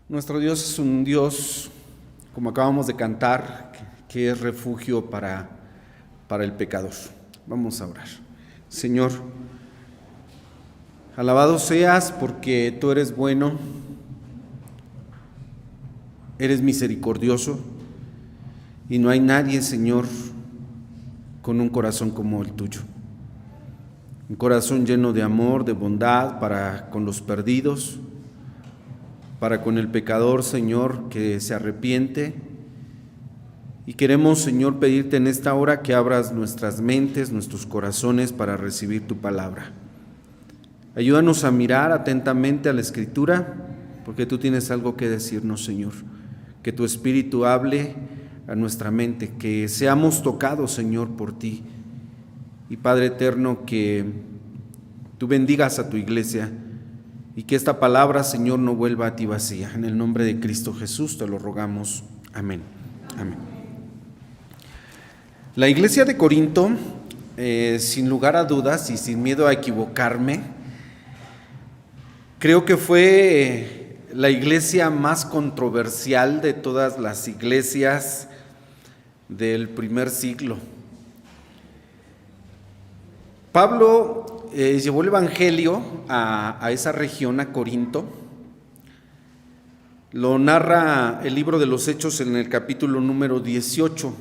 Nuestro Dios es un Dios, como acabamos de cantar, que es refugio para el pecador. Vamos a orar. Señor, alabado seas porque tú eres bueno, eres misericordioso y no hay nadie, Señor, con un corazón como el tuyo. Un corazón lleno de amor, de bondad para con los perdidos, para con el pecador, Señor, que se arrepiente. Y queremos, Señor, pedirte en esta hora que abras nuestras mentes, nuestros corazones para recibir tu palabra. Ayúdanos a mirar atentamente a la Escritura, porque tú tienes algo que decirnos, Señor. Que tu Espíritu hable a nuestra mente, que seamos tocados, Señor, por ti. Y Padre eterno, que tú bendigas a tu iglesia y que esta palabra, Señor, no vuelva a ti vacía. En el nombre de Cristo Jesús te lo rogamos. Amén. Amén. La iglesia de Corinto, sin lugar a dudas y sin miedo a equivocarme, creo que fue la iglesia más controversial de todas las iglesias del primer siglo. Pablo llevó el evangelio a esa región, a Corinto. Lo narra el libro de los Hechos en el capítulo número 18.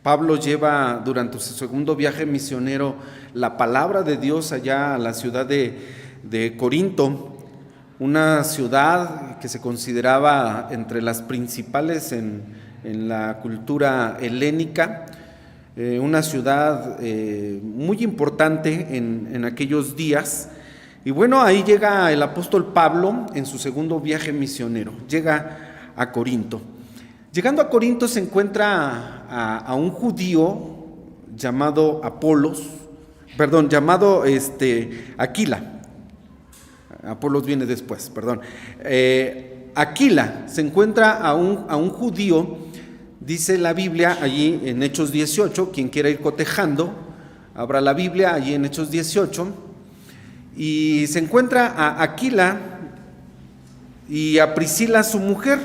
Pablo lleva durante su segundo viaje misionero la palabra de Dios allá a la ciudad de Corinto, una ciudad que se consideraba entre las principales en la cultura helénica, una ciudad muy importante en aquellos días. Y bueno, ahí llega el apóstol Pablo en su segundo viaje misionero, llega a Corinto. Llegando a Corinto se encuentra a un judío llamado Aquila. Apolos viene después, perdón. Aquila se encuentra a un judío. Dice la Biblia allí en Hechos 18, quien quiera ir cotejando, abra la Biblia allí en Hechos 18, y se encuentra a Aquila y a Priscila, su mujer.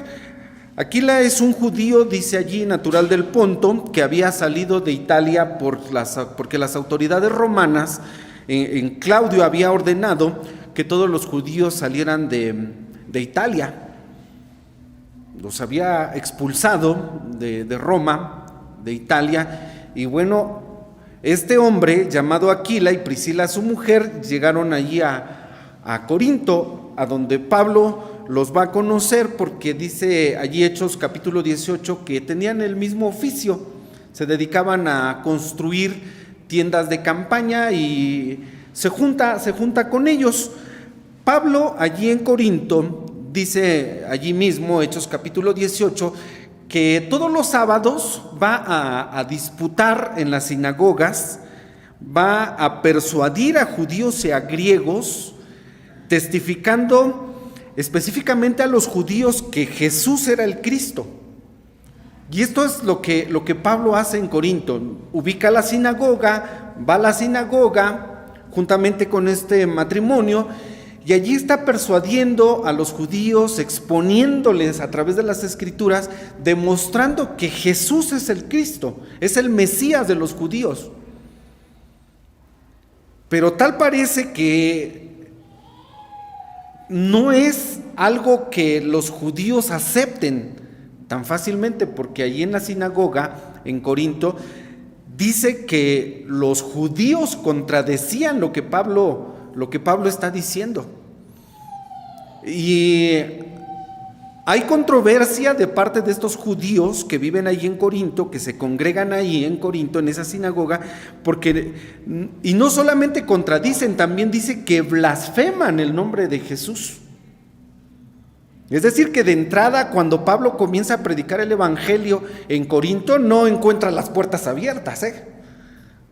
Aquila es un judío, dice allí, natural del Ponto, que había salido de Italia porque las autoridades romanas, en Claudio había ordenado que todos los judíos salieran de Italia. Los había expulsado de Roma, de Italia, y bueno, este hombre llamado Aquila y Priscila, su mujer, llegaron allí a Corinto, a donde Pablo los va a conocer, porque dice allí Hechos capítulo 18 que tenían el mismo oficio, se dedicaban a construir tiendas de campaña y se junta con ellos. Pablo allí en Corinto dice allí mismo, Hechos capítulo 18, que todos los sábados va a disputar en las sinagogas, va a persuadir a judíos y a griegos, testificando específicamente a los judíos que Jesús era el Cristo. Y esto es lo que Pablo hace en Corinto. Ubica la sinagoga, va a la sinagoga juntamente con este matrimonio, y allí está persuadiendo a los judíos, exponiéndoles a través de las Escrituras, demostrando que Jesús es el Cristo, es el Mesías de los judíos. Pero tal parece que no es algo que los judíos acepten tan fácilmente, porque allí en la sinagoga, en Corinto, dice que los judíos contradecían lo que Pablo está diciendo. Y hay controversia de parte de estos judíos que viven ahí en Corinto, que se congregan ahí en Corinto, en esa sinagoga, y no solamente contradicen, también dice que blasfeman el nombre de Jesús. Es decir, que de entrada, cuando Pablo comienza a predicar el evangelio en Corinto, no encuentra las puertas abiertas,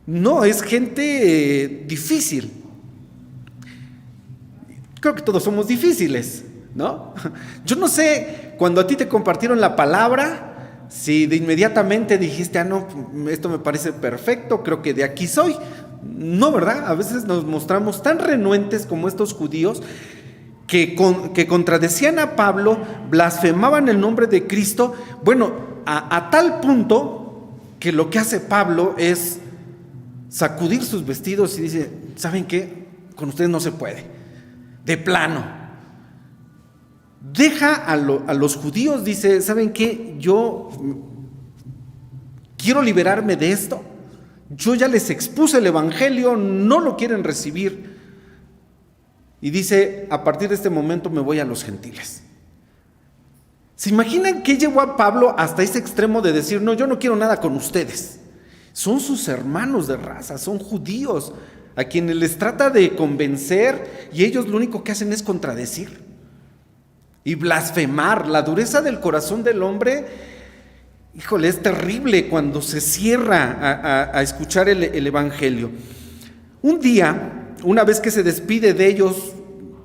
No, es gente difícil. Creo que todos somos difíciles, ¿no? Yo no sé, cuando a ti te compartieron la palabra, si de inmediatamente dijiste, no, esto me parece perfecto, creo que de aquí soy. No, ¿verdad? A veces nos mostramos tan renuentes como estos judíos que contradecían a Pablo, blasfemaban el nombre de Cristo, bueno, a tal punto que lo que hace Pablo es sacudir sus vestidos y dice, ¿saben qué? Con ustedes no se puede, de plano. Deja a los judíos, dice, ¿saben qué? Yo quiero liberarme de esto, yo ya les expuse el evangelio, no lo quieren recibir. Y dice, a partir de este momento me voy a los gentiles. ¿Se imaginan qué llevó a Pablo hasta ese extremo de decir, no, yo no quiero nada con ustedes? Son sus hermanos de raza, son judíos, a quienes les trata de convencer y ellos lo único que hacen es contradecir y blasfemar. La dureza del corazón del hombre, híjole, es terrible cuando se cierra a escuchar el evangelio. Un día, una vez que se despide de ellos,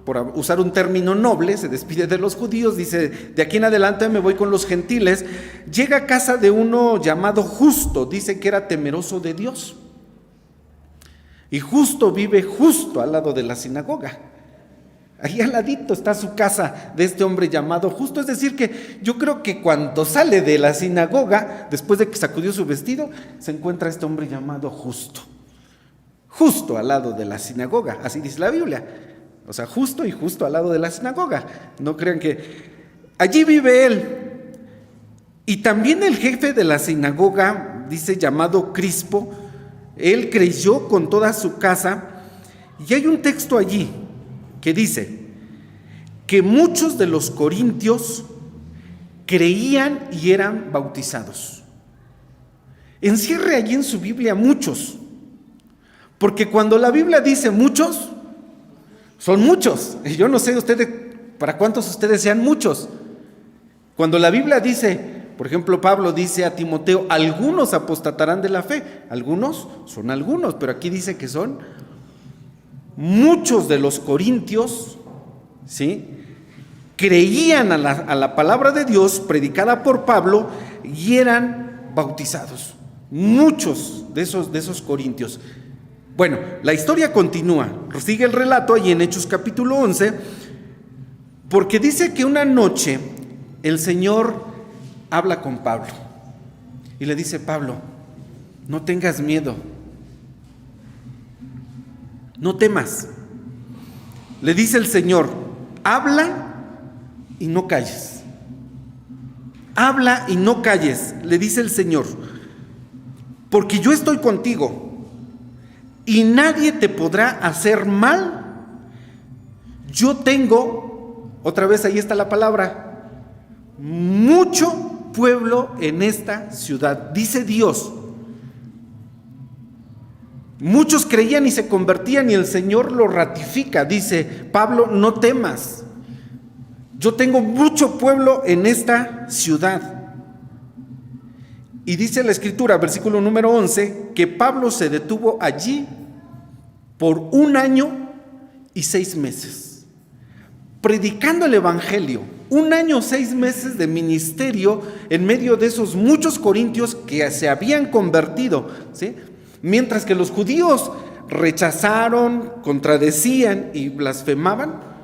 por usar un término noble, se despide de los judíos, dice, de aquí en adelante me voy con los gentiles, llega a casa de uno llamado Justo, dice que era temeroso de Dios. Y Justo vive justo al lado de la sinagoga. Ahí al ladito está su casa de este hombre llamado Justo. Es decir que yo creo que cuando sale de la sinagoga, después de que sacudió su vestido, se encuentra este hombre llamado Justo. Justo al lado de la sinagoga, así dice la Biblia. O sea, justo y justo al lado de la sinagoga. No crean que... Allí vive él. Y también el jefe de la sinagoga, dice llamado Crispo, él creyó con toda su casa. Y hay un texto allí que dice que muchos de los corintios creían y eran bautizados. Encierre allí en su Biblia muchos. Porque cuando la Biblia dice muchos, son muchos. Y yo no sé ustedes, para cuántos ustedes sean muchos. Cuando la Biblia dice, por ejemplo, Pablo dice a Timoteo, algunos apostatarán de la fe. Algunos son algunos, pero aquí dice que son muchos de los corintios, ¿sí? Creían a la palabra de Dios predicada por Pablo y eran bautizados. Muchos de esos corintios. Bueno, la historia continúa, sigue el relato ahí en Hechos capítulo 11, porque dice que una noche el Señor habla con Pablo y le dice, Pablo, no tengas miedo, no temas. Le dice el Señor, habla y no calles. Habla y no calles, le dice el Señor, porque yo estoy contigo. Y nadie te podrá hacer mal. Yo tengo, otra vez ahí está la palabra, mucho pueblo en esta ciudad, dice Dios. Muchos creían y se convertían y el Señor lo ratifica. Dice, Pablo, no temas. Yo tengo mucho pueblo en esta ciudad. Y dice la Escritura, versículo número 11, que Pablo se detuvo allí por 1 año y 6 meses, predicando el Evangelio. 1 año, 6 meses de ministerio en medio de esos muchos corintios que se habían convertido, ¿sí? Mientras que los judíos rechazaron, contradecían y blasfemaban,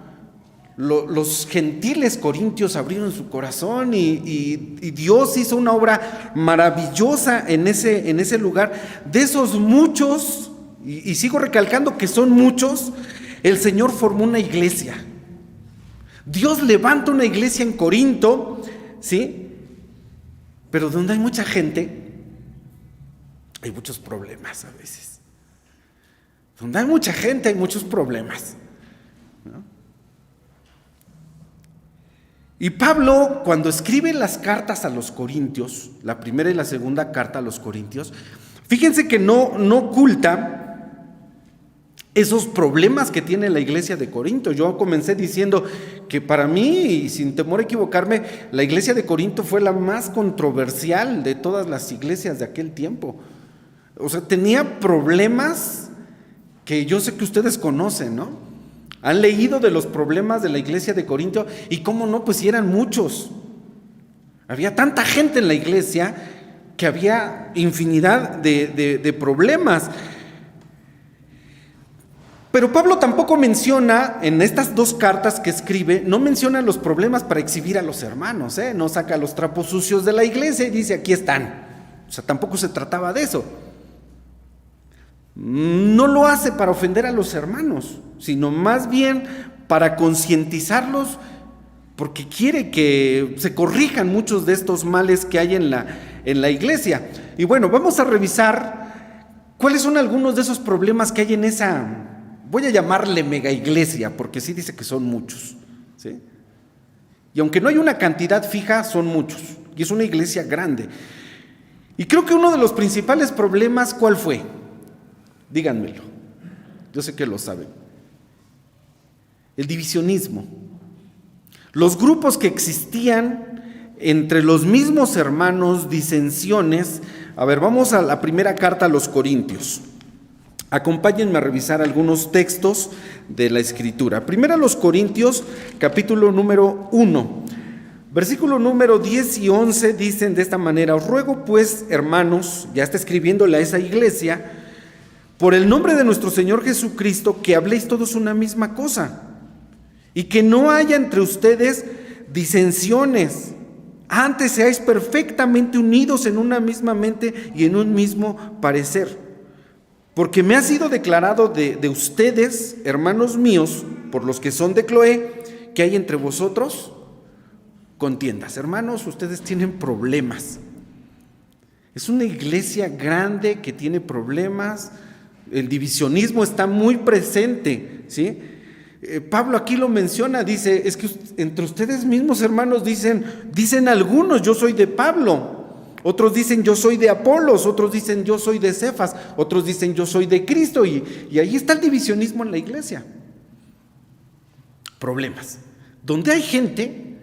los gentiles corintios abrieron su corazón y Dios hizo una obra maravillosa en ese lugar. De esos muchos, y sigo recalcando que son muchos, el Señor formó una iglesia. Dios levanta una iglesia en Corinto, ¿sí? Pero donde hay mucha gente, hay muchos problemas a veces. Donde hay mucha gente, hay muchos problemas, ¿no? Y Pablo, cuando escribe las cartas a los corintios, la primera y la segunda carta a los corintios, fíjense que no oculta esos problemas que tiene la iglesia de Corinto. Yo comencé diciendo que para mí, y sin temor a equivocarme, la iglesia de Corinto fue la más controversial de todas las iglesias de aquel tiempo. O sea, tenía problemas que yo sé que ustedes conocen, ¿no? Han leído de los problemas de la iglesia de Corinto y cómo no, pues si eran muchos. Había tanta gente en la iglesia que había infinidad de problemas. Pero Pablo tampoco menciona, en estas dos cartas que escribe, no menciona los problemas para exhibir a los hermanos, ¿eh? No saca los trapos sucios de la iglesia y dice, aquí están. O sea, tampoco se trataba de eso. No lo hace para ofender a los hermanos, sino más bien para concientizarlos, porque quiere que se corrijan muchos de estos males que hay en la iglesia. Y bueno, vamos a revisar cuáles son algunos de esos problemas que hay en esa, voy a llamarle mega iglesia, porque sí dice que son muchos, ¿sí? Y aunque no hay una cantidad fija, son muchos, y es una iglesia grande. Y creo que uno de los principales problemas, ¿cuál fue? Díganmelo, yo sé que lo saben. El divisionismo. Los grupos que existían entre los mismos hermanos, disensiones. A ver, vamos a la primera carta a los Corintios. Acompáñenme a revisar algunos textos de la Escritura. Primero a los Corintios, capítulo número 1. Versículo número 10 y 11 dicen de esta manera: os ruego pues, hermanos, ya está escribiéndole a esa iglesia, por el nombre de nuestro Señor Jesucristo, que habléis todos una misma cosa, y que no haya entre ustedes disensiones, antes seáis perfectamente unidos en una misma mente y en un mismo parecer. Porque me ha sido declarado de ustedes, hermanos míos, por los que son de Cloé, que hay entre vosotros contiendas. Hermanos, ustedes tienen problemas. Es una iglesia grande que tiene problemas. El divisionismo está muy presente, ¿sí? Pablo aquí lo menciona, dice, es que entre ustedes mismos, hermanos, dicen algunos, yo soy de Pablo. Otros dicen, yo soy de Apolos. Otros dicen, yo soy de Cefas. Otros dicen, yo soy de Cristo. Y ahí está el divisionismo en la iglesia. Problemas. Donde hay gente,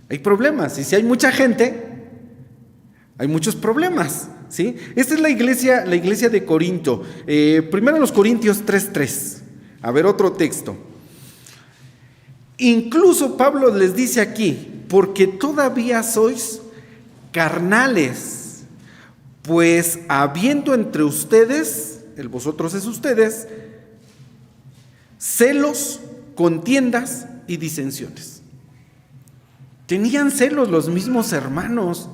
hay problemas. Y si hay mucha gente, hay muchos problemas, ¿sí? Esta es la iglesia de Corinto. Primero los Corintios 3:3. A ver, otro texto. Incluso Pablo les dice aquí, porque todavía sois carnales, pues habiendo entre ustedes, el vosotros es ustedes, celos, contiendas y disensiones. Tenían celos los mismos hermanos.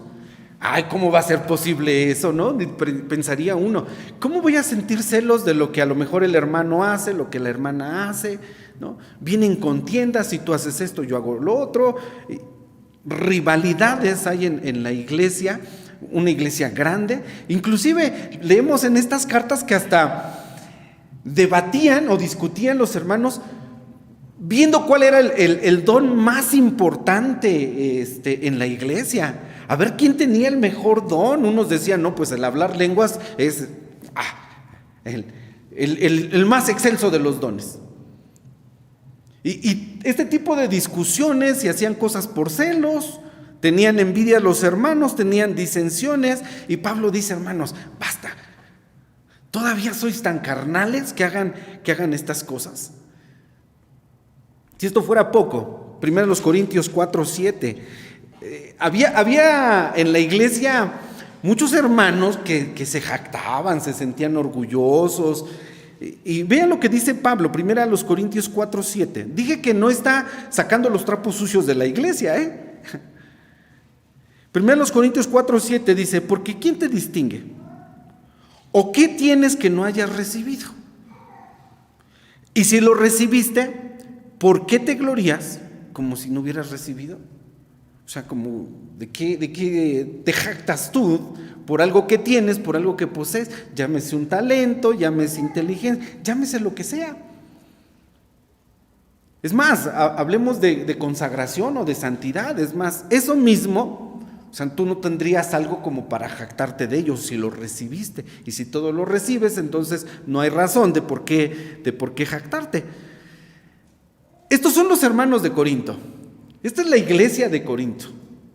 Ay, ¿cómo va a ser posible eso, no? Pensaría uno, ¿cómo voy a sentir celos de lo que a lo mejor el hermano hace, lo que la hermana hace, ¿no? Vienen contiendas, si tú haces esto, yo hago lo otro. Rivalidades hay en la iglesia, una iglesia grande. Inclusive leemos en estas cartas que hasta debatían o discutían los hermanos viendo cuál era el don más importante en la iglesia, a ver quién tenía el mejor don. Unos decían, no, pues el hablar lenguas es el más excelso de los dones. Y este tipo de discusiones, y hacían cosas por celos, tenían envidia los hermanos, tenían disensiones, y Pablo dice, hermanos, basta, ¿todavía sois tan carnales que hagan estas cosas? Si esto fuera poco, 1 Corintios 4:7, había en la iglesia muchos hermanos que se jactaban, se sentían orgullosos. Y vean lo que dice Pablo, 1 Corintios 4:7. Dije que no está sacando los trapos sucios de la iglesia, 1 Corintios 4:7 dice, porque ¿quién te distingue? ¿O qué tienes que no hayas recibido? Y si lo recibiste, ¿por qué te glorías como si no hubieras recibido? O sea, como ¿de qué te jactas tú por algo que tienes, por algo que posees? Llámese un talento, llámese inteligencia, llámese lo que sea. Es más, hablemos de consagración o de santidad. Es más, eso mismo, o sea, tú no tendrías algo como para jactarte de ello si lo recibiste. Y si todo lo recibes, entonces no hay razón de por qué jactarte. Estos son los hermanos de Corinto. Esta es la iglesia de Corinto.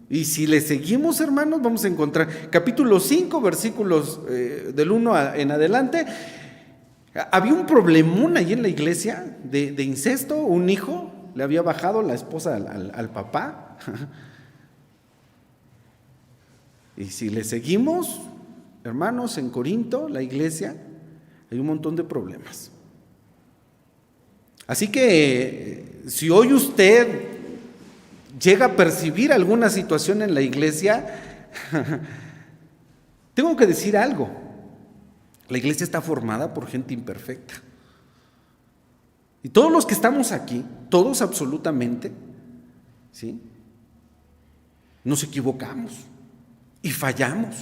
Y si le seguimos, hermanos, vamos a encontrar capítulo 5, versículos del 1 en adelante. Había un problemón ahí en la iglesia de incesto. Un hijo le había bajado la esposa al papá. Y si le seguimos, hermanos, en Corinto, la iglesia, hay un montón de problemas. Así que si hoy usted llega a percibir alguna situación en la iglesia, tengo que decir algo. La iglesia está formada por gente imperfecta. Y todos los que estamos aquí, todos absolutamente, ¿sí?, nos equivocamos y fallamos.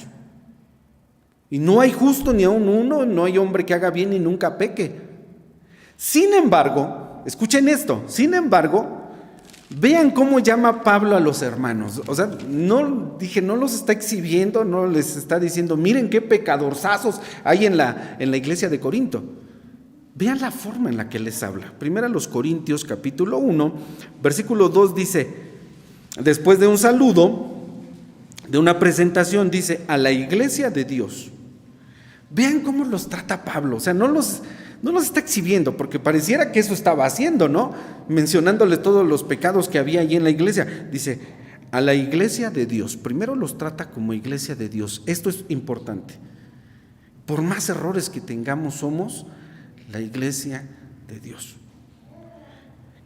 Y no hay justo ni aun uno, no hay hombre que haga bien y nunca peque. Sin embargo, escuchen esto, sin embargo, vean cómo llama Pablo a los hermanos. O sea, no los está exhibiendo, no les está diciendo, miren qué pecadorzazos hay en la iglesia de Corinto. Vean la forma en la que les habla. Primero a los Corintios, capítulo 1, versículo 2 dice, después de un saludo, de una presentación, dice, a la iglesia de Dios. Vean cómo los trata Pablo. O sea, no los está exhibiendo, porque pareciera que eso estaba haciendo, ¿no? Mencionándole todos los pecados que había allí en la iglesia. Dice, a la iglesia de Dios. Primero los trata como iglesia de Dios. Esto es importante. Por más errores que tengamos, somos la iglesia de Dios,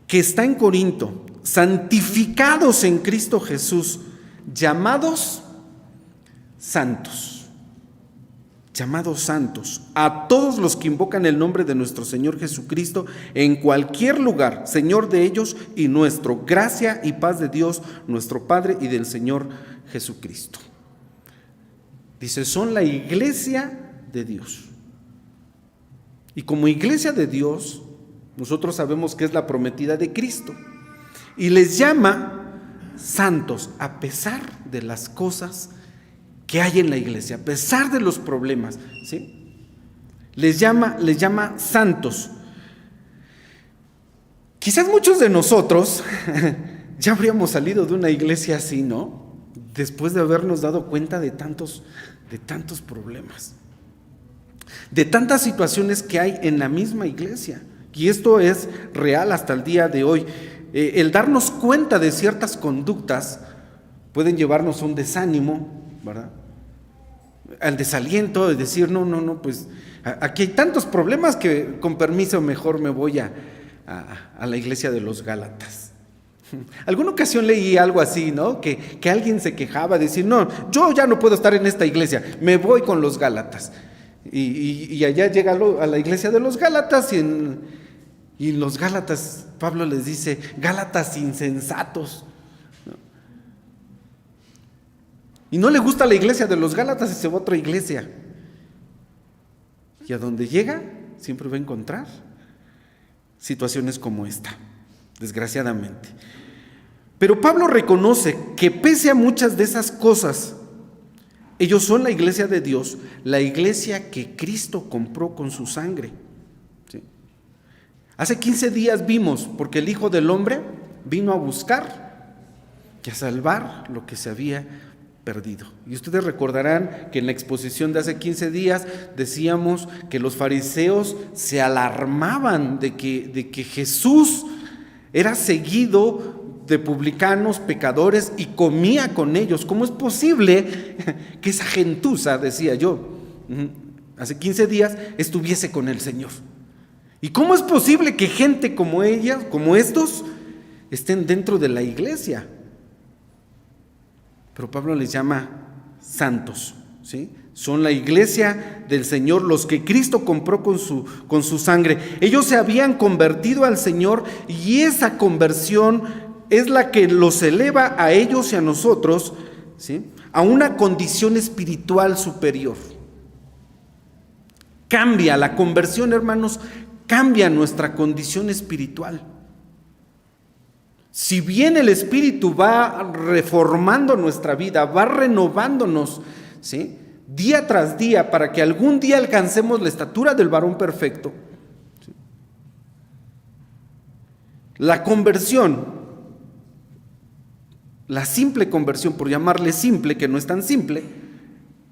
que está en Corinto, santificados en Cristo Jesús, llamados santos, a todos los que invocan el nombre de nuestro Señor Jesucristo en cualquier lugar, Señor de ellos y nuestro, gracia y paz de Dios, nuestro Padre y del Señor Jesucristo. Dice, son la iglesia de Dios. Y como iglesia de Dios, nosotros sabemos que es la prometida de Cristo. Y les llama santos a pesar de las cosas que hay en la iglesia, a pesar de los problemas, ¿sí? Les llama santos. Quizás muchos de nosotros ya habríamos salido de una iglesia así, ¿no? Después de habernos dado cuenta de tantos problemas, de tantas situaciones que hay en la misma iglesia. Y esto es real hasta el día de hoy. El darnos cuenta de ciertas conductas pueden llevarnos a un desánimo, ¿verdad? Al desaliento de decir, no, pues aquí hay tantos problemas que con permiso mejor me voy a la iglesia de los Gálatas. Alguna ocasión leí algo así, ¿no? Que alguien se quejaba de decir, no, yo ya no puedo estar en esta iglesia, me voy con los Gálatas. Y allá llega a la iglesia de los Gálatas y los Gálatas, Pablo les dice, Gálatas insensatos. Y no le gusta la iglesia de los Gálatas y se va a otra iglesia. Y a donde llega, siempre va a encontrar situaciones como esta, desgraciadamente. Pero Pablo reconoce que pese a muchas de esas cosas, ellos son la iglesia de Dios, la iglesia que Cristo compró con su sangre. ¿Sí? Hace 15 días vimos, porque el Hijo del Hombre vino a buscar y a salvar lo que se había perdido. Y ustedes recordarán que en la exposición de hace 15 días decíamos que los fariseos se alarmaban de que Jesús era seguido de publicanos, pecadores, y comía con ellos. ¿Cómo es posible que esa gentuza, decía yo, hace 15 días estuviese con el Señor? ¿Y cómo es posible que gente como ella, como estos, estén dentro de la iglesia? Pero Pablo les llama santos, ¿sí? Son la iglesia del Señor, los que Cristo compró con su sangre. Ellos se habían convertido al Señor y esa conversión es la que los eleva a ellos y a nosotros, ¿sí?, a una condición espiritual superior. Cambia la conversión, hermanos, cambia nuestra condición espiritual. Si bien el Espíritu va reformando nuestra vida, va renovándonos, ¿sí?, día tras día, para que algún día alcancemos la estatura del varón perfecto, ¿sí?, la conversión, la simple conversión, por llamarle simple, que no es tan simple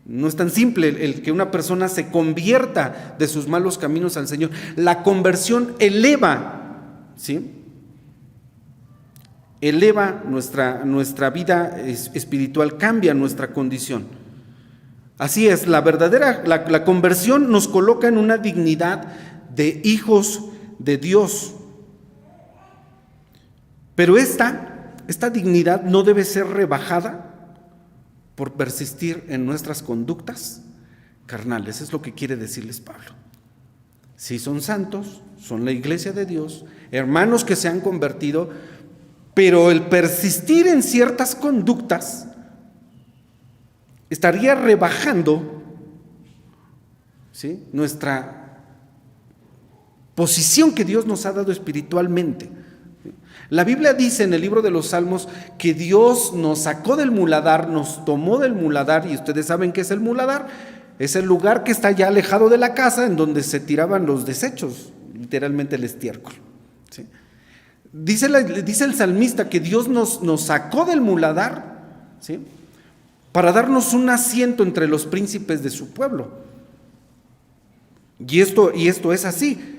el que una persona se convierta de sus malos caminos al Señor. La conversión eleva, ¿sí?, eleva nuestra vida espiritual, cambia nuestra condición. Así es, la conversión nos coloca en una dignidad de hijos de Dios, Pero esta dignidad no debe ser rebajada por persistir en nuestras conductas carnales. Es lo que quiere decirles Pablo. Si son santos, son la iglesia de Dios, hermanos que se han convertido, pero el persistir en ciertas conductas estaría rebajando, ¿sí?, nuestra posición que Dios nos ha dado espiritualmente. La Biblia dice en el libro de los Salmos que Dios nos sacó del muladar, nos tomó del muladar, y ustedes saben qué es el muladar. Es el lugar que está ya alejado de la casa, en donde se tiraban los desechos, literalmente el estiércol, ¿sí? Dice el salmista que Dios nos sacó del muladar, ¿sí?, para darnos un asiento entre los príncipes de su pueblo. Y esto es así.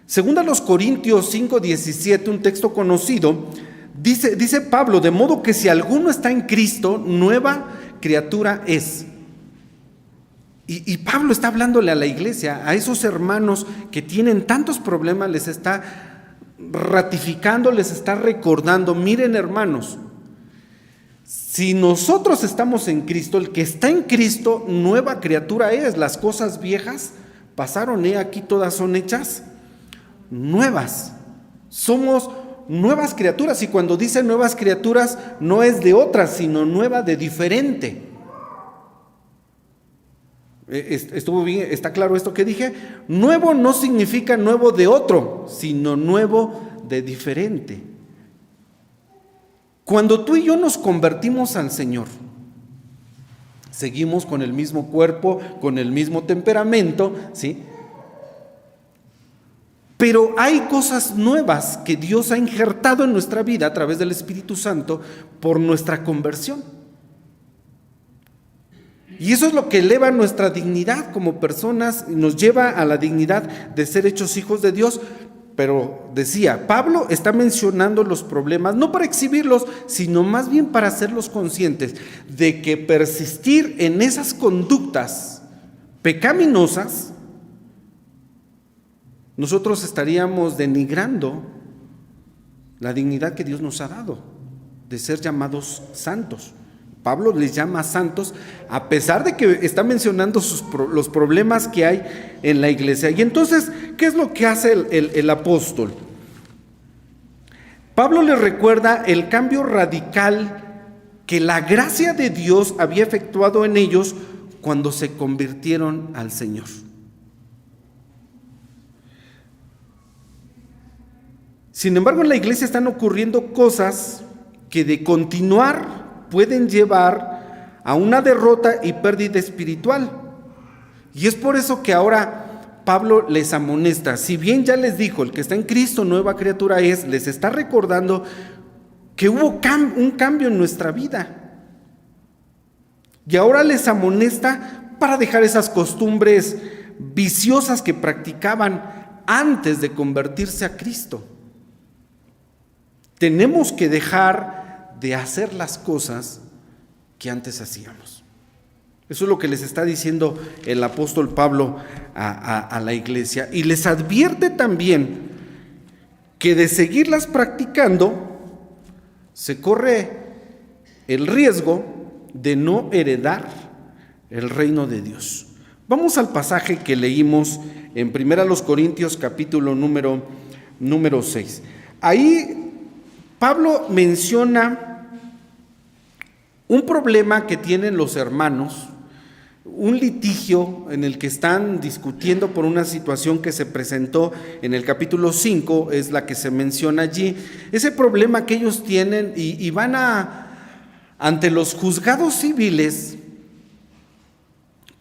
Según a los Corintios 5:17, un texto conocido, dice Pablo: de modo que si alguno está en Cristo, nueva criatura es. Y Pablo está hablándole a la iglesia, a esos hermanos que tienen tantos problemas, les está ratificando, les está recordando: miren, hermanos, si nosotros estamos en Cristo, el que está en Cristo, nueva criatura es. Las cosas viejas pasaron, aquí todas son hechas nuevas. Somos nuevas criaturas, y cuando dice nuevas criaturas, no es de otras, sino nueva de diferente. ¿Estuvo bien? ¿Está claro esto que dije? Nuevo no significa nuevo de otro, sino nuevo de diferente. Cuando tú y yo nos convertimos al Señor, seguimos con el mismo cuerpo, con el mismo temperamento, ¿sí? Pero hay cosas nuevas que Dios ha injertado en nuestra vida a través del Espíritu Santo por nuestra conversión. Y eso es lo que eleva nuestra dignidad como personas y nos lleva a la dignidad de ser hechos hijos de Dios. Pero decía, Pablo está mencionando los problemas no para exhibirlos, sino más bien para hacerlos conscientes de que persistir en esas conductas pecaminosas, nosotros estaríamos denigrando la dignidad que Dios nos ha dado de ser llamados santos. Pablo les llama santos a pesar de que está mencionando los problemas que hay en la iglesia. Y entonces, ¿qué es lo que hace el apóstol? Pablo les recuerda el cambio radical que la gracia de Dios había efectuado en ellos cuando se convirtieron al Señor. Sin embargo, en la iglesia están ocurriendo cosas que de continuar pueden llevar a una derrota y pérdida espiritual. Y es por eso que ahora Pablo les amonesta. Si bien ya les dijo, el que está en Cristo, nueva criatura es, les está recordando que hubo un cambio en nuestra vida. Y ahora les amonesta para dejar esas costumbres viciosas que practicaban antes de convertirse a Cristo. Tenemos que dejar de hacer las cosas que antes hacíamos. Eso es lo que les está diciendo el apóstol Pablo a la iglesia, y les advierte también que de seguirlas practicando se corre el riesgo de no heredar el reino de Dios. Vamos al pasaje que leímos en 1 Corintios capítulo número 6. Ahí Pablo menciona un problema que tienen los hermanos, un litigio en el que están discutiendo por una situación que se presentó en el capítulo 5, es la que se menciona allí. Ese problema que ellos tienen y van ante los juzgados civiles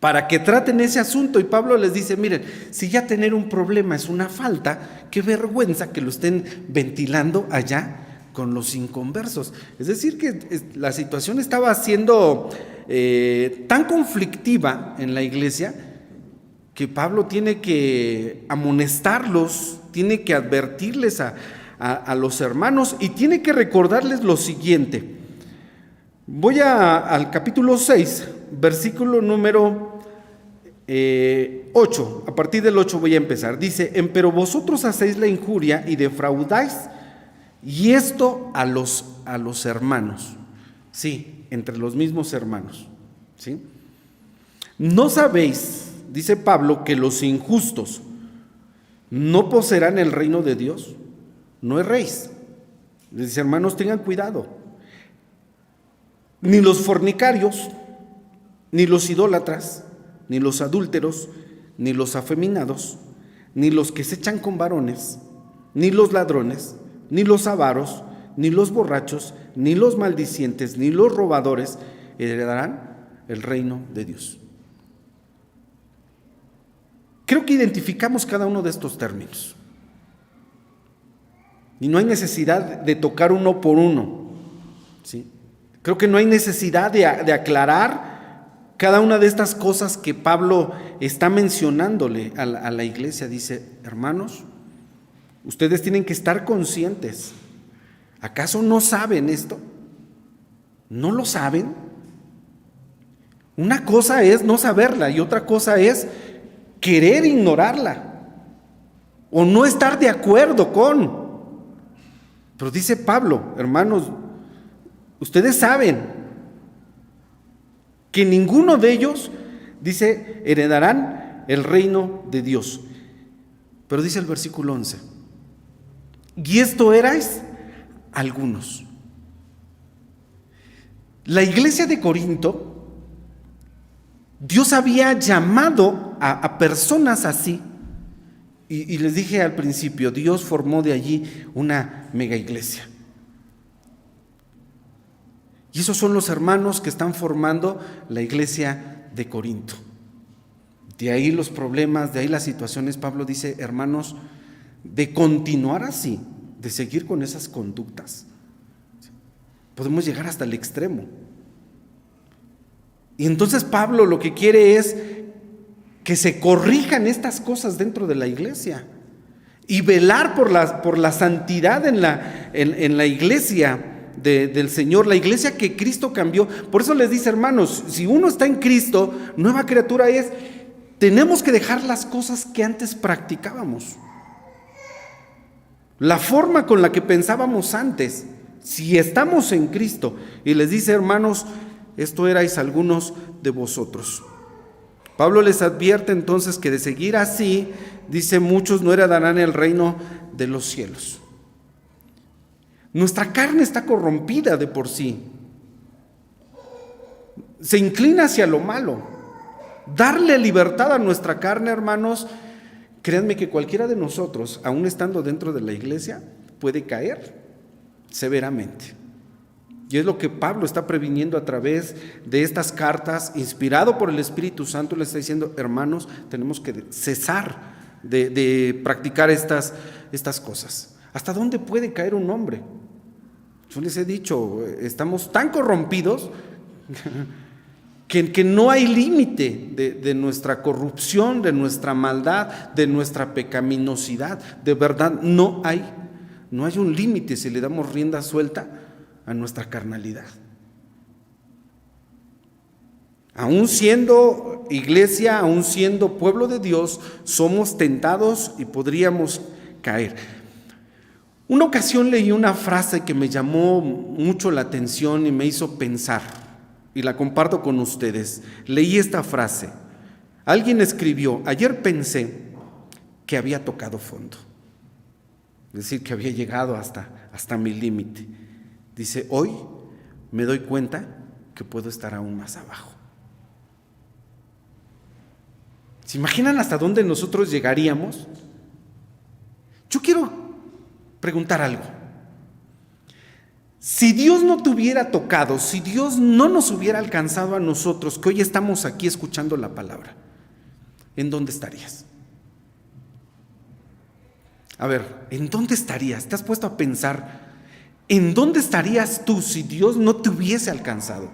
para que traten ese asunto, y Pablo les dice: miren, si ya tener un problema es una falta, qué vergüenza que lo estén ventilando allá con los inconversos. Es decir, que la situación estaba siendo tan conflictiva en la iglesia que Pablo tiene que amonestarlos, tiene que advertirles a los hermanos, y tiene que recordarles lo siguiente. Voy al capítulo 6, versículo número 8, a partir del 8 voy a empezar. Dice: pero vosotros hacéis la injuria y defraudáis, Y esto a los hermanos, sí, entre los mismos hermanos, ¿sí? ¿No sabéis, dice Pablo, que los injustos no poseerán el reino de Dios? No erréis. Les dice, hermanos, tengan cuidado. Ni los fornicarios, ni los idólatras, ni los adúlteros, ni los afeminados, ni los que se echan con varones, ni los ladrones, ni los avaros, ni los borrachos, ni los maldicientes, ni los robadores heredarán el reino de Dios. Creo que identificamos cada uno de estos términos. Y no hay necesidad de tocar uno por uno, ¿sí? Creo que no hay necesidad de aclarar cada una de estas cosas que Pablo está mencionándole a la iglesia. Dice, hermanos, ustedes tienen que estar conscientes. ¿Acaso no saben esto? ¿No lo saben? Una cosa es no saberla y otra cosa es querer ignorarla o no estar de acuerdo con. Pero dice Pablo, hermanos, ustedes saben que ninguno de ellos, dice, heredarán el reino de Dios. Pero dice el versículo 11, y esto erais algunos. La iglesia de Corinto, Dios había llamado a personas así, y les dije al principio, Dios formó de allí una mega iglesia. Y esos son los hermanos que están formando la iglesia de Corinto. De ahí los problemas, de ahí las situaciones. Pablo dice, hermanos, de continuar así, de seguir con esas conductas, podemos llegar hasta el extremo. Y entonces Pablo lo que quiere es que se corrijan estas cosas dentro de la iglesia y velar por la santidad en la iglesia del Señor, la iglesia que Cristo cambió. Por eso les dice, hermanos, si uno está en Cristo, nueva criatura es. Tenemos que dejar las cosas que antes practicábamos, la forma con la que pensábamos antes. Si estamos en Cristo, y les dice, hermanos, esto erais algunos de vosotros. Pablo les advierte entonces que de seguir así, dice, muchos no heredarán el reino de los cielos. Nuestra carne está corrompida de por sí. Se inclina hacia lo malo. Darle libertad a nuestra carne, hermanos, créanme que cualquiera de nosotros, aún estando dentro de la iglesia, puede caer severamente. Y es lo que Pablo está previniendo a través de estas cartas, inspirado por el Espíritu Santo. Le está diciendo, hermanos, tenemos que cesar de practicar estas cosas. ¿Hasta dónde puede caer un hombre? Yo les he dicho, estamos tan corrompidos que no hay límite de nuestra corrupción, de nuestra maldad, de nuestra pecaminosidad. De verdad, no hay un límite si le damos rienda suelta a nuestra carnalidad. Aún siendo iglesia, aún siendo pueblo de Dios, somos tentados y podríamos caer. Una ocasión leí una frase que me llamó mucho la atención y me hizo pensar, y la comparto con ustedes. Leí esta frase. Alguien escribió, ayer pensé que había tocado fondo, es decir, que había llegado hasta mi límite. Dice, hoy me doy cuenta que puedo estar aún más abajo. ¿Se imaginan hasta dónde nosotros llegaríamos? Yo quiero preguntar algo. Si Dios no te hubiera tocado, si Dios no nos hubiera alcanzado a nosotros, que hoy estamos aquí escuchando la palabra, ¿en dónde estarías? A ver, ¿en dónde estarías? ¿Te has puesto a pensar en dónde estarías tú si Dios no te hubiese alcanzado?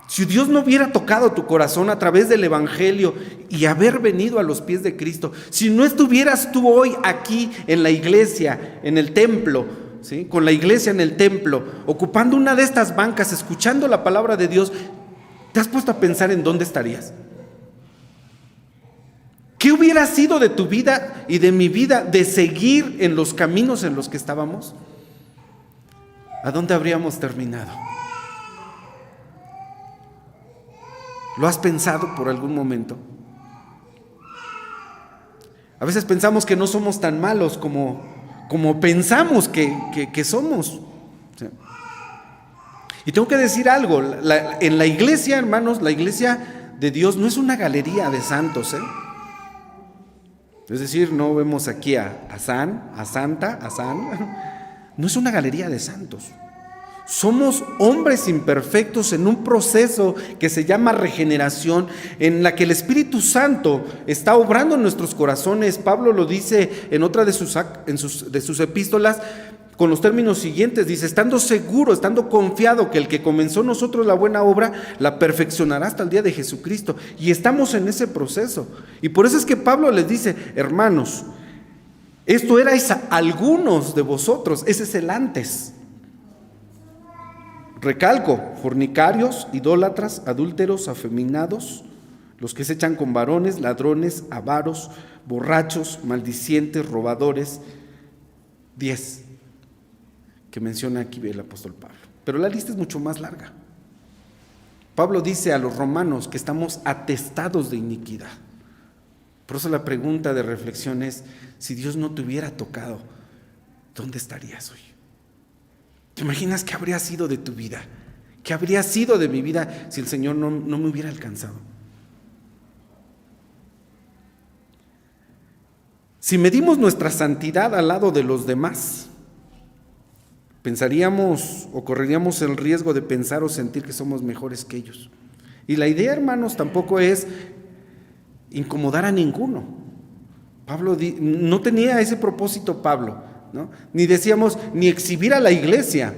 Si Dios no hubiera tocado tu corazón a través del Evangelio y haber venido a los pies de Cristo, si no estuvieras tú hoy aquí en la iglesia, en el templo, ¿sí? Con la iglesia en el templo, ocupando una de estas bancas, escuchando la palabra de Dios, ¿te has puesto a pensar en dónde estarías? ¿Qué hubiera sido de tu vida y de mi vida de seguir en los caminos en los que estábamos? ¿A dónde habríamos terminado? ¿Lo has pensado por algún momento? A veces pensamos que no somos tan malos como pensamos que somos. ¿Sí? Y tengo que decir algo, en la iglesia, hermanos, la iglesia de Dios no es una galería de santos, ¿eh? Es decir, no vemos aquí a San, a Santa, a San. No es una galería de santos. Somos hombres imperfectos en un proceso que se llama regeneración, en la que el Espíritu Santo está obrando en nuestros corazones. Pablo lo dice en otra de sus epístolas con los términos siguientes. Dice, estando seguro, estando confiado que el que comenzó en nosotros la buena obra, la perfeccionará hasta el día de Jesucristo. Y estamos en ese proceso. Y por eso es que Pablo les dice, hermanos, esto erais algunos de vosotros, ese es el antes. Recalco, fornicarios, idólatras, adúlteros, afeminados, los que se echan con varones, ladrones, avaros, borrachos, maldicientes, robadores. 10 que menciona aquí el apóstol Pablo. Pero la lista es mucho más larga. Pablo dice a los romanos que estamos atestados de iniquidad. Por eso la pregunta de reflexión es, si Dios no te hubiera tocado, ¿dónde estarías hoy? ¿Te imaginas qué habría sido de tu vida? ¿Qué habría sido de mi vida si el Señor no me hubiera alcanzado? Si medimos nuestra santidad al lado de los demás, pensaríamos o correríamos el riesgo de pensar o sentir que somos mejores que ellos. Y la idea, hermanos, tampoco es incomodar a ninguno. Pablo no tenía ese propósito, Pablo, ¿no? Ni decíamos, ni exhibir a la iglesia,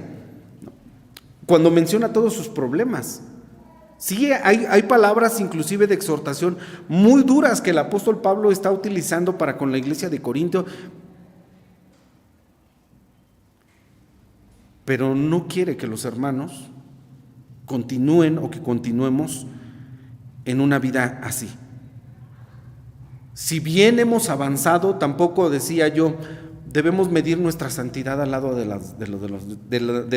¿no? Cuando menciona todos sus problemas. Sí, hay palabras inclusive de exhortación muy duras que el apóstol Pablo está utilizando para con la iglesia de Corinto, pero no quiere que los hermanos continúen o que continuemos en una vida así. Si bien hemos avanzado, tampoco, decía yo, debemos medir nuestra santidad al lado de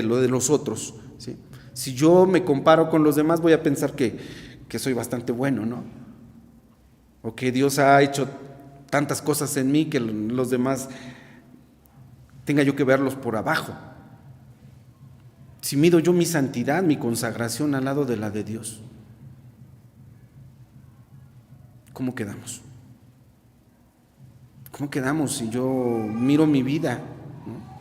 lo de los otros, ¿sí? Si yo me comparo con los demás, voy a pensar que soy bastante bueno, ¿no? O que Dios ha hecho tantas cosas en mí que los demás tenga yo que verlos por abajo. Si mido yo mi santidad, mi consagración al lado de la de Dios, ¿cómo quedamos? ¿Cómo quedamos si yo miro mi vida, ¿no?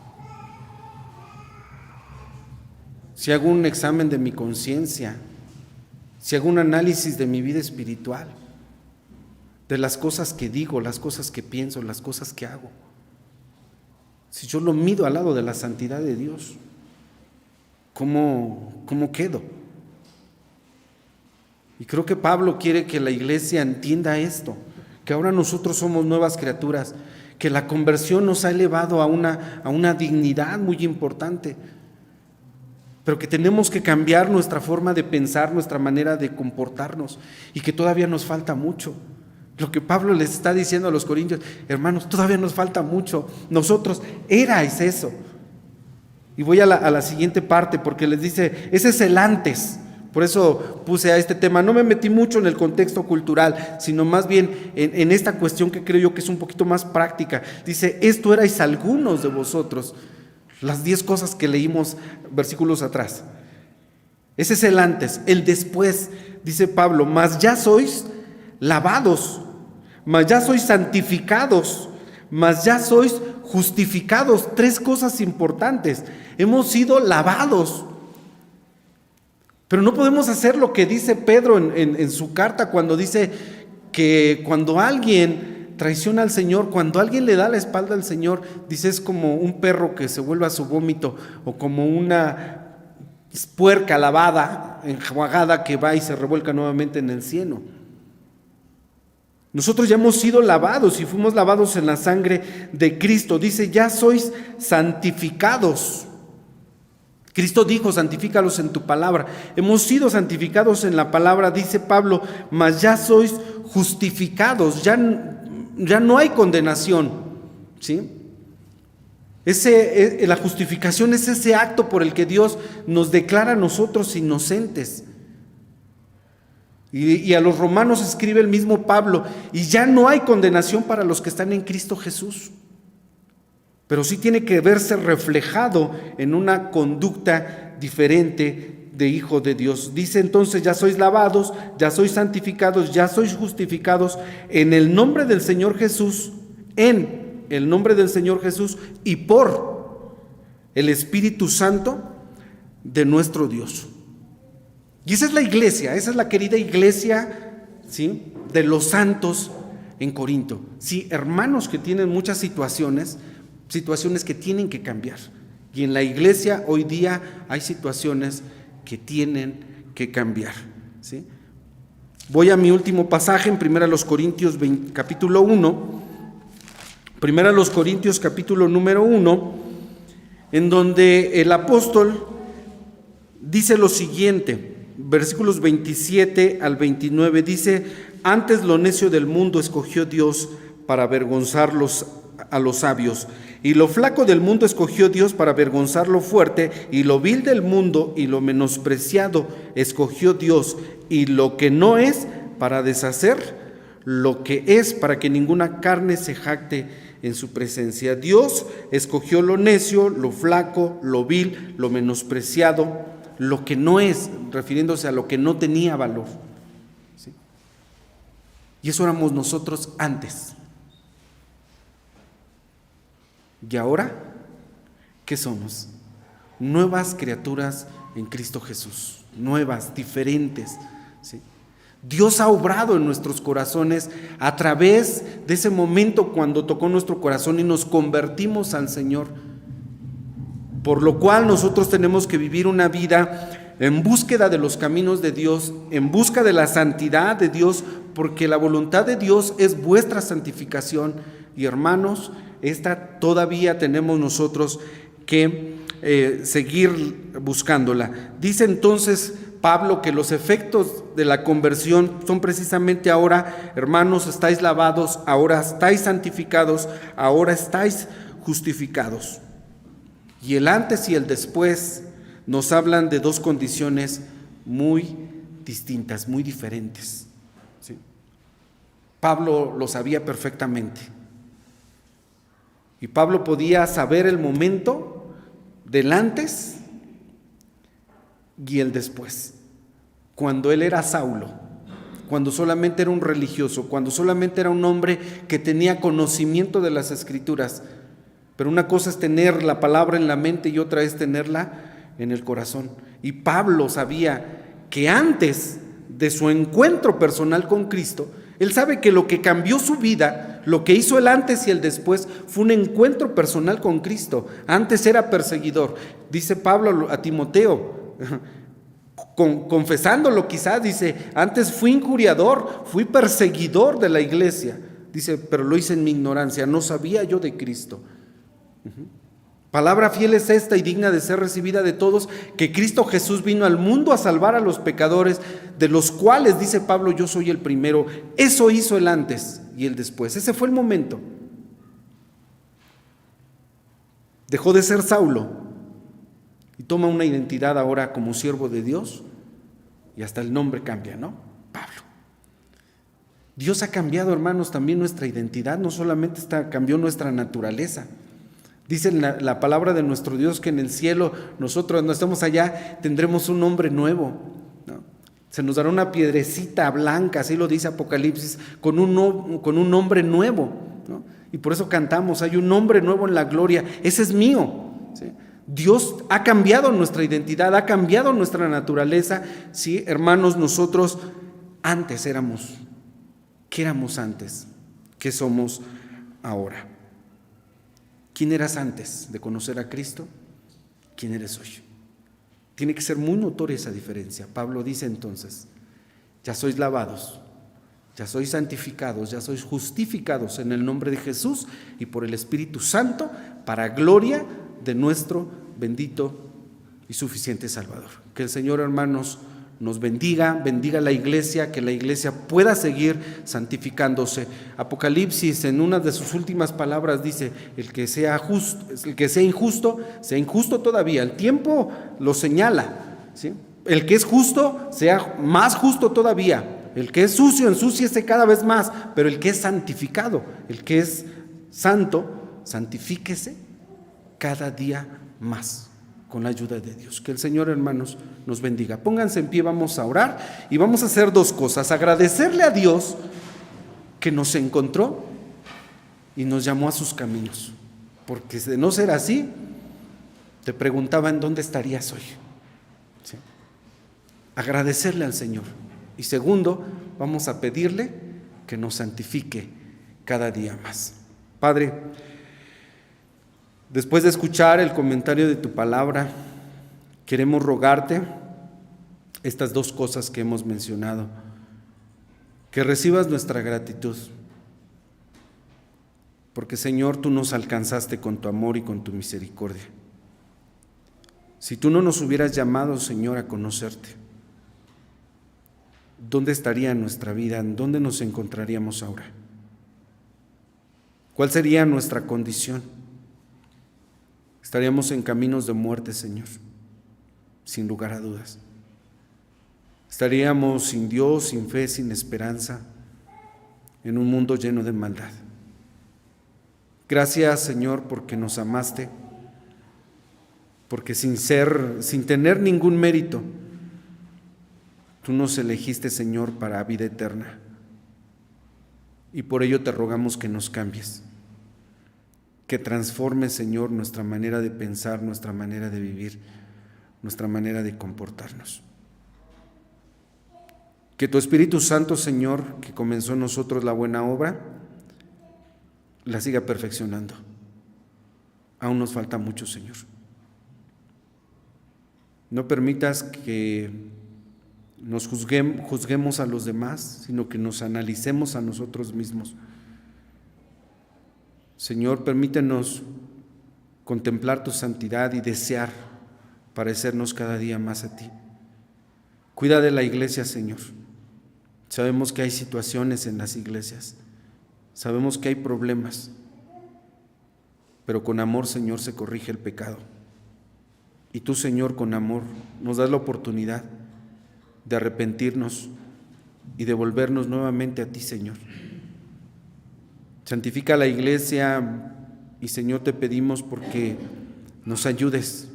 Si hago un examen de mi conciencia, si hago un análisis de mi vida espiritual, de las cosas que digo, las cosas que pienso, las cosas que hago, si yo lo mido al lado de la santidad de Dios, ¿cómo quedo? Y creo que Pablo quiere que la iglesia entienda esto, que ahora nosotros somos nuevas criaturas, que la conversión nos ha elevado a una dignidad muy importante, pero que tenemos que cambiar nuestra forma de pensar, nuestra manera de comportarnos, y que todavía nos falta mucho. Lo que Pablo les está diciendo a los corintios, hermanos, todavía nos falta mucho. Nosotros erais eso. Y voy a la siguiente parte, porque les dice, ese es el antes. Por eso puse a este tema, no me metí mucho en el contexto cultural, sino más bien en esta cuestión que creo yo que es un poquito más práctica. Dice, esto erais algunos de vosotros. Las 10 cosas que leímos versículos atrás. Ese es el antes. El después, dice Pablo, mas ya sois lavados, mas ya sois santificados, mas ya sois justificados. 3 cosas importantes. Hemos sido lavados. Pero no podemos hacer lo que dice Pedro en su carta cuando dice que cuando alguien traiciona al Señor, cuando alguien le da la espalda al Señor, dice es como un perro que se vuelve a su vómito o como una puerca lavada, enjuagada que va y se revuelca nuevamente en el cieno. Nosotros ya hemos sido lavados y fuimos lavados en la sangre de Cristo. Dice, ya sois santificados. Cristo dijo: santifícalos en tu palabra. Hemos sido santificados en la palabra, dice Pablo, mas ya sois justificados, ya no hay condenación, ¿sí? La justificación es ese acto por el que Dios nos declara a nosotros inocentes. Y a los romanos escribe el mismo Pablo: y ya no hay condenación para los que están en Cristo Jesús. Pero sí tiene que verse reflejado en una conducta diferente de hijo de Dios. Dice entonces: ya sois lavados, ya sois santificados, ya sois justificados en el nombre del Señor Jesús, en el nombre del Señor Jesús y por el Espíritu Santo de nuestro Dios. Y esa es la iglesia, esa es la querida iglesia, ¿sí?, de los santos en Corinto. Sí, hermanos que tienen muchas situaciones que tienen que cambiar. Y en la iglesia hoy día hay situaciones que tienen que cambiar, ¿sí? Voy a mi último pasaje en 1 Corintios capítulo 1, 1 Corintios capítulo número 1, en donde el apóstol dice lo siguiente, versículos 27 al 29, dice: antes lo necio del mundo escogió Dios para avergonzarlos a los sabios, y lo flaco del mundo escogió Dios para avergonzar lo fuerte, y lo vil del mundo y lo menospreciado escogió Dios, y lo que no es, para deshacer lo que es, para que ninguna carne se jacte en su presencia. Dios escogió lo necio, lo flaco, lo vil, lo menospreciado, lo que no es, refiriéndose a lo que no tenía valor, ¿sí? Y eso éramos nosotros antes. ¿Y ahora qué somos? Nuevas criaturas en Cristo Jesús, nuevas, diferentes, ¿sí? Dios ha obrado en nuestros corazones a través de ese momento cuando tocó nuestro corazón y nos convertimos al Señor, por lo cual nosotros tenemos que vivir una vida en búsqueda de los caminos de Dios, en busca de la santidad de Dios, porque la voluntad de Dios es vuestra santificación. Y hermanos, esta todavía tenemos nosotros que seguir buscándola. Dice entonces Pablo que los efectos de la conversión son precisamente ahora: hermanos, estáis lavados, ahora estáis santificados, ahora estáis justificados. Y el antes y el después nos hablan de dos condiciones muy distintas, muy diferentes, ¿sí? Pablo lo sabía perfectamente. Y Pablo podía saber el momento del antes y el después. Cuando él era Saulo, cuando solamente era un religioso, cuando solamente era un hombre que tenía conocimiento de las Escrituras. Pero una cosa es tener la palabra en la mente y otra es tenerla en el corazón. Y Pablo sabía que antes de su encuentro personal con Cristo, él sabe que lo que cambió su vida, lo que hizo el antes y el después, fue un encuentro personal con Cristo. Antes era perseguidor. Dice Pablo a Timoteo, confesándolo quizás, dice: antes fui injuriador, fui perseguidor de la iglesia. Dice: pero lo hice en mi ignorancia, no sabía yo de Cristo. Palabra fiel es esta y digna de ser recibida de todos, que Cristo Jesús vino al mundo a salvar a los pecadores, de los cuales, dice Pablo, yo soy el primero. Eso hizo el antes y el después. Ese fue el momento. Dejó de ser Saulo y toma una identidad ahora como siervo de Dios, y hasta el nombre cambia, ¿no? Pablo. Dios ha cambiado, hermanos, también nuestra identidad. No solamente cambió nuestra naturaleza. Dice la palabra de nuestro Dios que en el cielo, nosotros no estamos allá, tendremos un nombre nuevo, ¿no? Se nos dará una piedrecita blanca, así lo dice Apocalipsis, con un nombre nuevo, ¿no? Y por eso cantamos: hay un nombre nuevo en la gloria, ese es mío, ¿sí? Dios ha cambiado nuestra identidad, ha cambiado nuestra naturaleza, ¿sí? Hermanos, nosotros antes éramos, ¿qué éramos antes? ¿Qué somos ahora? ¿Quién eras antes de conocer a Cristo? ¿Quién eres hoy? Tiene que ser muy notoria esa diferencia. Pablo dice entonces: ya sois lavados, ya sois santificados, ya sois justificados en el nombre de Jesús y por el Espíritu Santo, para gloria de nuestro bendito y suficiente Salvador. Que el Señor, hermanos, nos bendiga la iglesia, que la iglesia pueda seguir santificándose. Apocalipsis, en una de sus últimas palabras, dice: el que sea injusto, sea injusto todavía. El tiempo lo señala, ¿sí? El que es justo, sea más justo todavía. El que es sucio, ensúciese cada vez más. Pero el que es santificado, el que es santo, santifíquese cada día más, con la ayuda de Dios. Que el Señor, hermanos, nos bendiga. Pónganse en pie, vamos a orar y vamos a hacer dos cosas: agradecerle a Dios que nos encontró y nos llamó a sus caminos, porque de no ser así, te preguntaba en dónde estarías hoy. ¿Sí? Agradecerle al Señor. Y segundo, vamos a pedirle que nos santifique cada día más. Padre, después de escuchar el comentario de tu palabra, queremos rogarte estas dos cosas que hemos mencionado: que recibas nuestra gratitud, porque Señor, tú nos alcanzaste con tu amor y con tu misericordia. Si tú no nos hubieras llamado, Señor, a conocerte, ¿dónde estaría nuestra vida? ¿En dónde nos encontraríamos ahora? ¿Cuál sería nuestra condición? Estaríamos en caminos de muerte, Señor, sin lugar a dudas. Estaríamos sin Dios, sin fe, sin esperanza, en un mundo lleno de maldad. Gracias, Señor, porque nos amaste, porque sin tener ningún mérito, tú nos elegiste, Señor, para vida eterna. Y por ello te rogamos que nos cambies, que transformes, Señor, nuestra manera de pensar, nuestra manera de vivir, nuestra manera de comportarnos. Que tu Espíritu Santo, Señor, que comenzó en nosotros la buena obra, la siga perfeccionando. Aún nos falta mucho, Señor. No permitas que nos juzguemos a los demás, sino que nos analicemos a nosotros mismos. Señor, permítenos contemplar tu santidad y desear parecernos cada día más a ti. Cuida de la iglesia, Señor. Sabemos que hay situaciones en las iglesias, sabemos que hay problemas, pero con amor, Señor, se corrige el pecado. Y tú, Señor, con amor nos das la oportunidad de arrepentirnos y de volvernos nuevamente a ti, Señor. Santifica la iglesia y, Señor, te pedimos porque nos ayudes,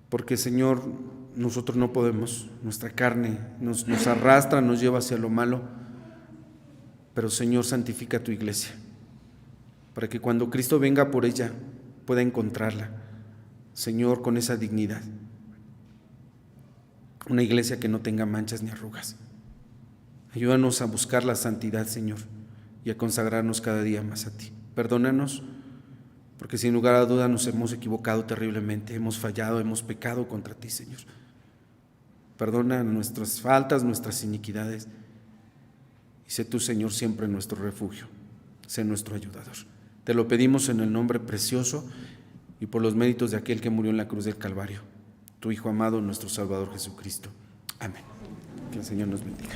porque, Señor, nosotros no podemos, nuestra carne nos arrastra, nos lleva hacia lo malo, pero, Señor, santifica tu iglesia, para que cuando Cristo venga por ella pueda encontrarla, Señor, con esa dignidad. Una iglesia que no tenga manchas ni arrugas. Ayúdanos a buscar la santidad, Señor, y a consagrarnos cada día más a ti. Perdónanos, porque sin lugar a duda nos hemos equivocado terriblemente, hemos fallado, hemos pecado contra ti, Señor. Perdona nuestras faltas, nuestras iniquidades, y sé tú, Señor, siempre nuestro refugio, sé nuestro ayudador. Te lo pedimos en el nombre precioso y por los méritos de aquel que murió en la cruz del Calvario, tu Hijo amado, nuestro Salvador Jesucristo. Amén. Que el Señor nos bendiga.